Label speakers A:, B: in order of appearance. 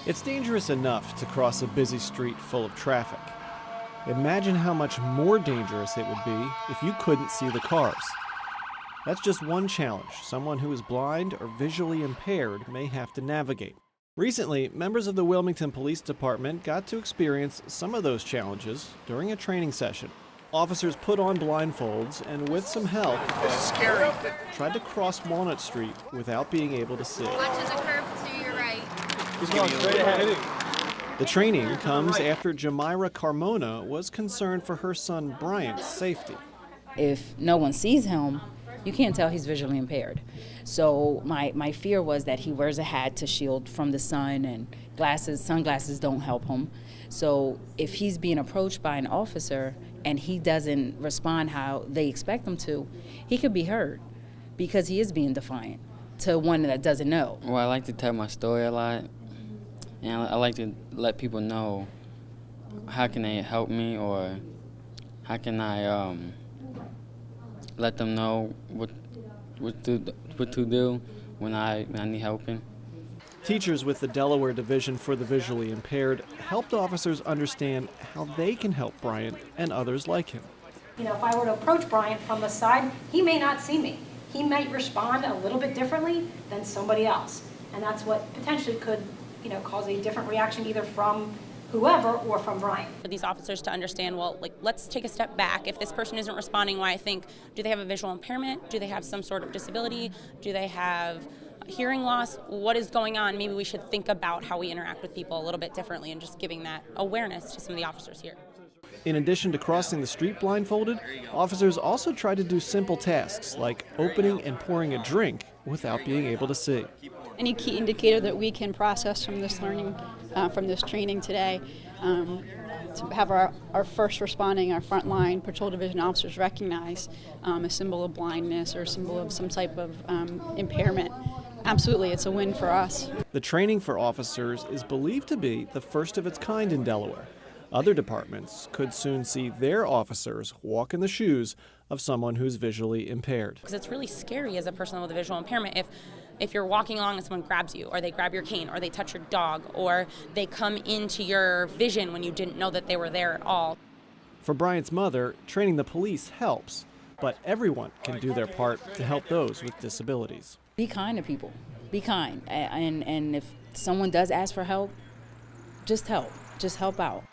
A: It's dangerous enough to cross a busy street full of traffic. Imagine how much more dangerous it would be if you couldn't see the cars. That's just one challenge someone who is blind or visually impaired may have to navigate. Recently, members of the Wilmington Police Department got to experience some of those challenges during a training session. Officers put on blindfolds and, with some help, tried to cross Walnut Street without being able to see.
B: Watch the curve to your right.
C: He's going straight ahead.
A: The training comes after Yomayra Carmona was concerned for her son Bryant's safety.
D: If no one sees him, you can't tell he's visually impaired. So my fear was that he wears a hat to shield from the sun, and sunglasses don't help him. So if he's being approached by an officer and he doesn't respond how they expect him to, he could be hurt because he is being defiant to one that doesn't know.
E: Well, I like to tell my story a lot, and I like to let people know how can they help me, or how can I let them know what to do when I need helping.
A: Teachers with the Delaware Division for the Visually Impaired helped officers understand how they can help Bryant and others like him.
F: If I were to approach Bryant from the side, he may not see me. He might respond a little bit differently than somebody else. And that's what potentially could, cause a different reaction either from whoever or from Bryant.
G: For these officers to understand, let's take a step back. If this person isn't responding, why I think, do they have a visual impairment? Do they have some sort of disability? Do they have hearing loss? What is going on? Maybe we should think about how we interact with people a little bit differently, and just giving that awareness to some of the officers here.
A: In addition to crossing the street blindfolded, officers also tried to do simple tasks like opening and pouring a drink without being able to see.
H: Any key indicator that we can process from this learning, from this training today, to have our first responding, our frontline patrol division officers recognize a symbol of blindness or a symbol of some type of impairment. Absolutely, it's a win for us.
A: The training for officers is believed to be the first of its kind in Delaware. Other departments could soon see their officers walk in the shoes of someone who's visually impaired.
G: Because it's really scary as a person with a visual impairment if you're walking along and someone grabs you, or they grab your cane, or they touch your dog, or they come into your vision when you didn't know that they were there at all.
A: For Bryant's mother, training the police helps, but everyone can do their part to help those with disabilities.
D: Be kind to people. Be kind. And if someone does ask for help, just help. Just help out.